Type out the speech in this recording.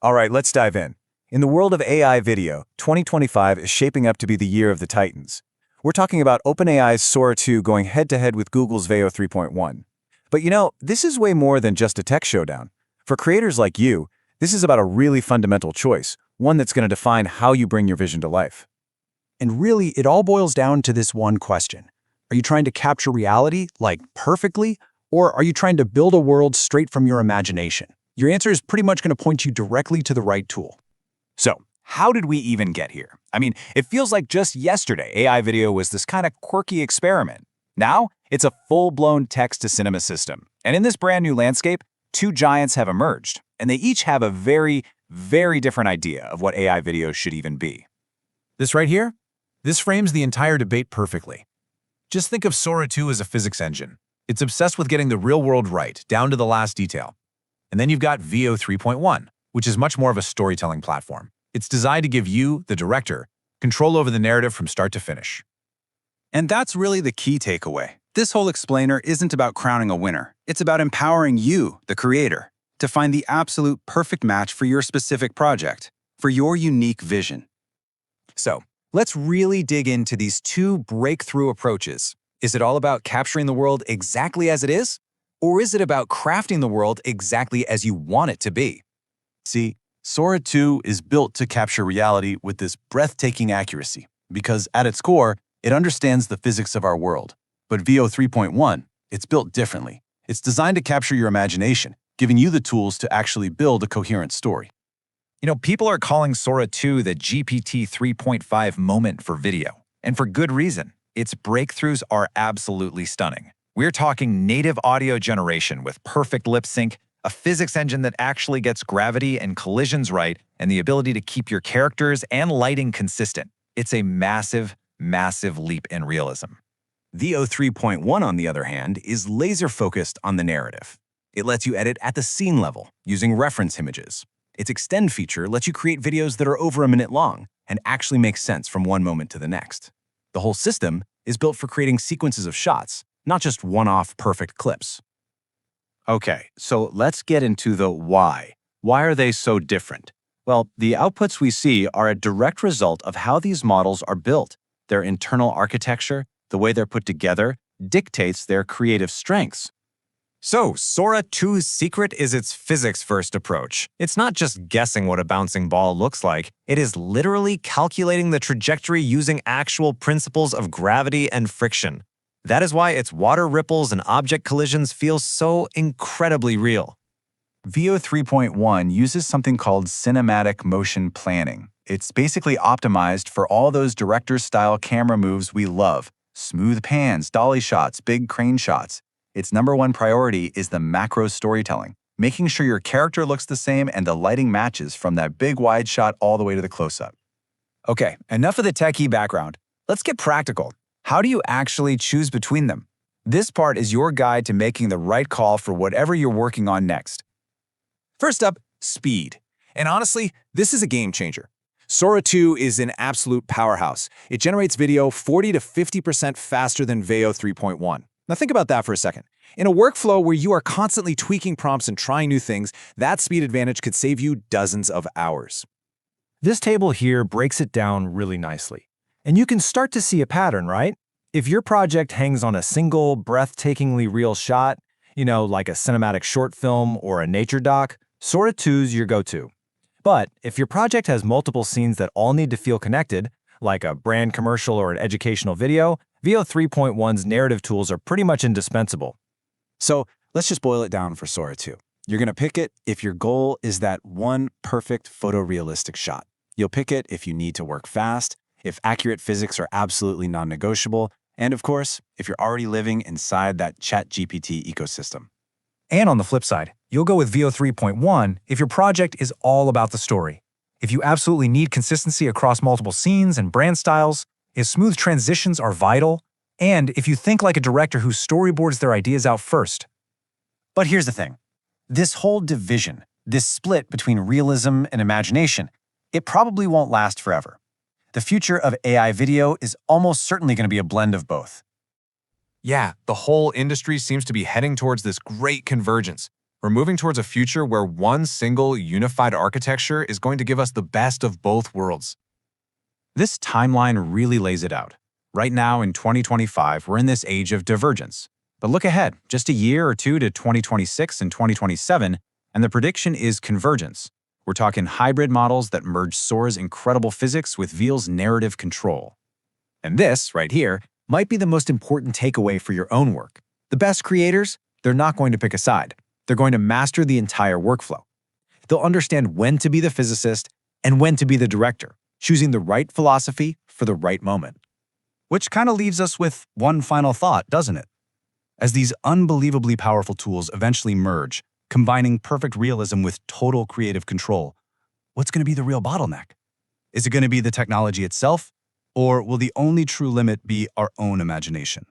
All right, let's dive in. In the world of AI video, 2025 is shaping up to be the year of the titans. We're talking about OpenAI's Sora 2 going head-to-head with Google's Veo 3.1. But this is way more than just a tech showdown. For creators like you, this is about a really fundamental choice, one that's going to define how you bring your vision to life. And really, it all boils down to this one question. Are you trying to capture reality, like perfectly, or are you trying to build a world straight from your imagination? Your answer is pretty much going to point you directly to the right tool. So, how did we even get here? I mean, it feels like just yesterday AI video was this kind of quirky experiment. Now, it's a full-blown text-to-cinema system. And in this brand new landscape, two giants have emerged, and they each have a very, very different idea of what AI video should even be. This right here? This frames the entire debate perfectly. Just think of Sora 2 as a physics engine. It's obsessed with getting the real world right, down to the last detail. And then you've got Veo 3.1, which is much more of a storytelling platform. It's designed to give you, the director, control over the narrative from start to finish. And that's really the key takeaway. This whole explainer isn't about crowning a winner. It's about empowering you, the creator, to find the absolute perfect match for your specific project, for your unique vision. So, let's really dig into these two breakthrough approaches. Is it all about capturing the world exactly as it is? Or is it about crafting the world exactly as you want it to be? See, Sora 2 is built to capture reality with this breathtaking accuracy, because at its core, it understands the physics of our world. But Veo 3.1, it's built differently. It's designed to capture your imagination, giving you the tools to actually build a coherent story. People are calling Sora 2 the GPT 3.5 moment for video. And for good reason. Its breakthroughs are absolutely stunning. We're talking native audio generation with perfect lip sync, a physics engine that actually gets gravity and collisions right, and the ability to keep your characters and lighting consistent. It's a massive, massive leap in realism. Veo 3.1, on the other hand, is laser-focused on the narrative. It lets you edit at the scene level, using reference images. Its Extend feature lets you create videos that are over a minute long and actually make sense from one moment to the next. The whole system is built for creating sequences of shots, not just one-off perfect clips. Okay, so let's get into the why. Why are they so different? Well, the outputs we see are a direct result of how these models are built. Their internal architecture, the way they're put together, dictates their creative strengths. So, Sora 2's secret is its physics-first approach. It's not just guessing what a bouncing ball looks like. It is literally calculating the trajectory using actual principles of gravity and friction. That is why its water ripples and object collisions feel so incredibly real. Veo 3.1 uses something called cinematic motion planning. It's basically optimized for all those director-style camera moves we love. Smooth pans, dolly shots, big crane shots. Its #1 priority is the macro storytelling, making sure your character looks the same and the lighting matches from that big wide shot all the way to the close-up. Okay, enough of the techie background. Let's get practical. How do you actually choose between them? This part is your guide to making the right call for whatever you're working on next. First up, speed. And honestly, this is a game changer. Sora 2 is an absolute powerhouse. It generates video 40 to 50% faster than Veo 3.1. Now think about that for a second. In a workflow where you are constantly tweaking prompts and trying new things, that speed advantage could save you dozens of hours. This table here breaks it down really nicely. And you can start to see a pattern, right? If your project hangs on a single, breathtakingly real shot, like a cinematic short film or a nature doc, Sora 2's your go-to. But if your project has multiple scenes that all need to feel connected, like a brand commercial or an educational video, Veo 3.1's narrative tools are pretty much indispensable. So let's just boil it down for Sora 2. You're going to pick it if your goal is that one perfect photorealistic shot. You'll pick it if you need to work fast, if accurate physics are absolutely non-negotiable, and of course, if you're already living inside that ChatGPT ecosystem. And on the flip side, you'll go with Veo 3.1 if your project is all about the story. If you absolutely need consistency across multiple scenes and brand styles, if smooth transitions are vital, and if you think like a director who storyboards their ideas out first. But here's the thing. This whole division, this split between realism and imagination, it probably won't last forever. The future of AI video is almost certainly going to be a blend of both. Yeah, the whole industry seems to be heading towards this great convergence. We're moving towards a future where one single unified architecture is going to give us the best of both worlds. This timeline really lays it out. Right now, in 2025, we're in this age of divergence. But look ahead, just a year or two to 2026 and 2027, and the prediction is convergence. We're talking hybrid models that merge Sora's incredible physics with Veo's narrative control. And this, right here, might be the most important takeaway for your own work. The best creators, they're not going to pick a side. They're going to master the entire workflow. They'll understand when to be the physicist and when to be the director, choosing the right philosophy for the right moment. Which kind of leaves us with one final thought, doesn't it? As these unbelievably powerful tools eventually merge, combining perfect realism with total creative control, what's going to be the real bottleneck? Is it going to be the technology itself, or will the only true limit be our own imagination?